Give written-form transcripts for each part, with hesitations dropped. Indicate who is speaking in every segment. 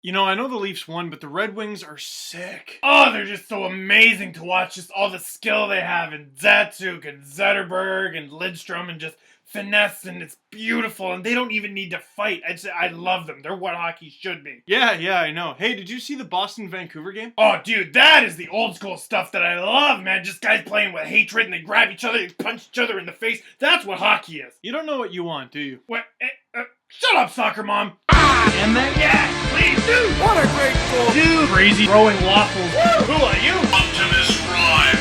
Speaker 1: You know, I know the Leafs won, but the Red Wings are sick. Oh, they're just so amazing to watch. Just all the skill they have in Zatsuk and Zetterberg and Lidstrom and just finesse, and it's beautiful, and they don't even need to fight. I love them. They're what hockey should be. Yeah, I know. Hey, did you see the Boston-Vancouver game? Oh, dude, that is the old school stuff that I love, man. Just guys playing with hatred, and they grab each other, they punch each other in the face. That's what hockey is. You don't know what you want, do you? What? Shut up, soccer mom. And then, yes, please do. What a great goal. Dude, crazy throwing waffles. Woo. Who are you? Optimus Prime.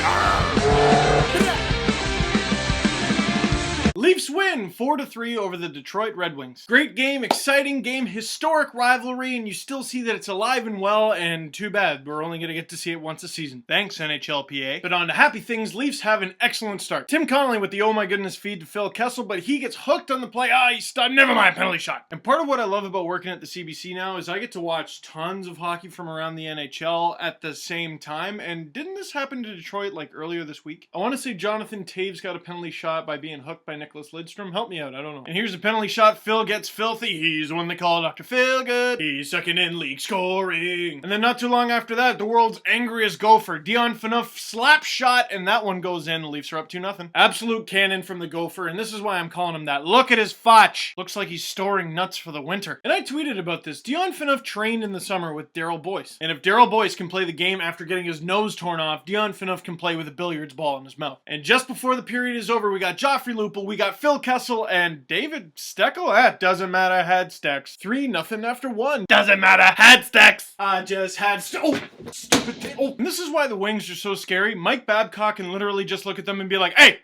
Speaker 1: Leafs win 4-3 over the Detroit Red Wings. Great game, exciting game, historic rivalry, and you still see that it's alive and well, and too bad, we're only going to get to see it once a season. Thanks, NHLPA. But on to happy things, Leafs have an excellent start. Tim Connolly with the oh my goodness feed to Phil Kessel, but he gets hooked on the play. He's stunned. Never mind, penalty shot. And part of what I love about working at the CBC now is I get to watch tons of hockey from around the NHL at the same time, and didn't this happen to Detroit like earlier this week? I want to say Jonathan Taves got a penalty shot by being hooked by Nicholas Lidstrom. Help me out, I don't know. And here's a penalty shot. Phil gets filthy. He's the one they call Dr. Philgood. He's second in league scoring. And then not too long after that, the world's angriest gopher, Dion Phaneuf, slap shot, and that one goes in. The Leafs are up 2-0. Absolute cannon from the gopher, and this is why I'm calling him that. Look at his fotch. Looks like he's storing nuts for the winter. And I tweeted about this. Dion Phaneuf trained in the summer with Daryl Boyce. And if Daryl Boyce can play the game after getting his nose torn off, Dion Phaneuf can play with a billiards ball in his mouth. And just before the period is over, we got Joffrey Lupul, we got Phil Kessel, and David Steckel. That doesn't matter. Had Stecks. 3-0 after 1. Doesn't matter. Had Stecks. I just had stupid thing. And this is why the Wings are so scary. Mike Babcock can literally just look at them and be like, hey,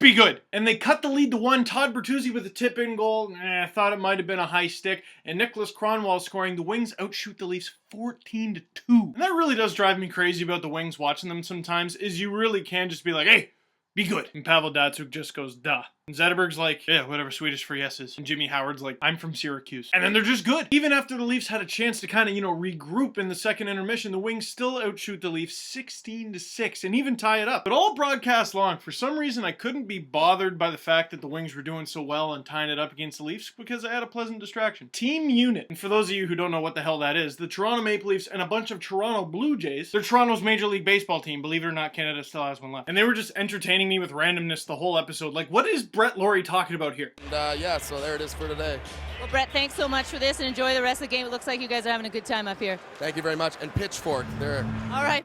Speaker 1: be good. And they cut the lead to 1. Todd Bertuzzi with a tip-in goal. I thought it might have been a high stick. And Nicholas Kronwall scoring. The Wings outshoot the Leafs 14-2. And that really does drive me crazy about the Wings watching them sometimes, is you really can just be like, hey, be good. And Pavel Datsyuk just goes, duh. And Zetterberg's like, yeah, whatever, Swedish for yeses. And Jimmy Howard's like, I'm from Syracuse. And then they're just good. Even after the Leafs had a chance to kind of, regroup in the second intermission, the Wings still outshoot the Leafs 16-6 and even tie it up. But all broadcast long, for some reason, I couldn't be bothered by the fact that the Wings were doing so well and tying it up against the Leafs because I had a pleasant distraction. Team Unit. And for those of you who don't know what the hell that is, the Toronto Maple Leafs and a bunch of Toronto Blue Jays, they're Toronto's Major League Baseball team. Believe it or not, Canada still has one left. And they were just entertaining me with randomness the whole episode. Like, what is Brett Laurie talking about here?
Speaker 2: And yeah, so there it is for today.
Speaker 3: Well, Brett, thanks so much for this and enjoy the rest of the game. It looks like you guys are having a good time up here.
Speaker 2: Thank you very much. And Pitchfork, there.
Speaker 3: All right.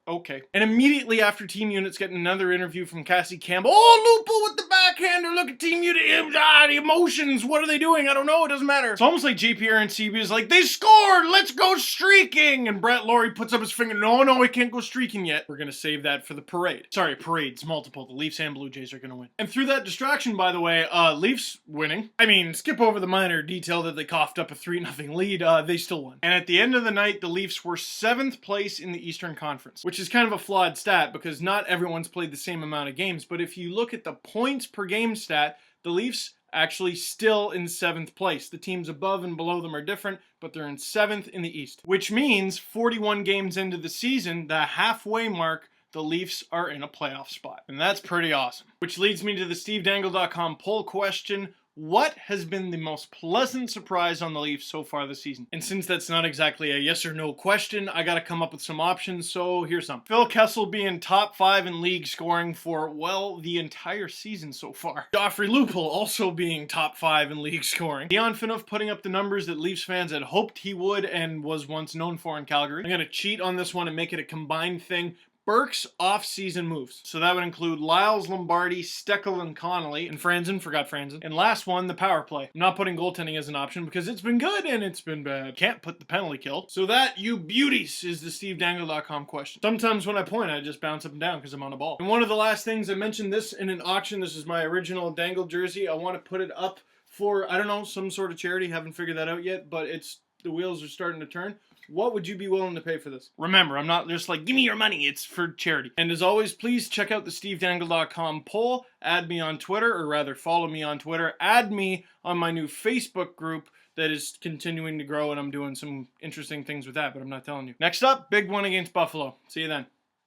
Speaker 1: Okay. And immediately after Team Unit's getting another interview from Cassie Campbell. Oh, Lupul with the backhander. Look at Team Unit. The emotions. What are they doing? I don't know. It doesn't matter. It's almost like JPR and CB is like, they scored. Let's go streaking. And Brett Laurie puts up his finger. No, we can't go streaking yet. We're going to save that for the parade. Sorry, parade's multiple. The Leafs and Blue Jays are going to win. And through that distraction, by the way, Leafs winning. I mean, skip over the minor detail that they coughed up a 3-0 lead. They still won. And at the end of the night, the Leafs were 7th place in the Eastern Conference, which is kind of a flawed stat because not everyone's played the same amount of games. But if you look at the points per game stat, the Leafs actually still in 7th place. The teams above and below them are different, but they're in 7th in the East, which means 41 games into the season, the halfway mark, the Leafs are in a playoff spot. And that's pretty awesome. Which leads me to the SteveDangle.com poll question. What has been the most pleasant surprise on the Leafs so far this season? And since that's not exactly a yes or no question, I gotta come up with some options, so here's some. Phil Kessel being top 5 in league scoring for, well, the entire season so far. Joffrey Lupul also being top 5 in league scoring. Dion Phaneuf putting up the numbers that Leafs fans had hoped he would and was once known for in Calgary. I'm gonna cheat on this one and make it a combined thing. Burke's off-season moves. So that would include Lyles, Lombardi, Steckel, and Connolly. And Franzen, forgot Franzen. And last one, the power play. I'm not putting goaltending as an option because it's been good and it's been bad. Can't put the penalty kill. So that, you beauties, is the SteveDangle.com question. Sometimes when I point, I just bounce up and down because I'm on a ball. And one of the last things, I mentioned this in an auction. This is my original Dangle jersey. I want to put it up for, I don't know, some sort of charity. Haven't figured that out yet, but the wheels are starting to turn. What would you be willing to pay for this? Remember, I'm not just like, give me your money. It's for charity. And as always, please check out the SteveDangle.com poll. Add me on Twitter, or rather follow me on Twitter. Add me on my new Facebook group that is continuing to grow, and I'm doing some interesting things with that, but I'm not telling you. Next up, big one against Buffalo. See you then.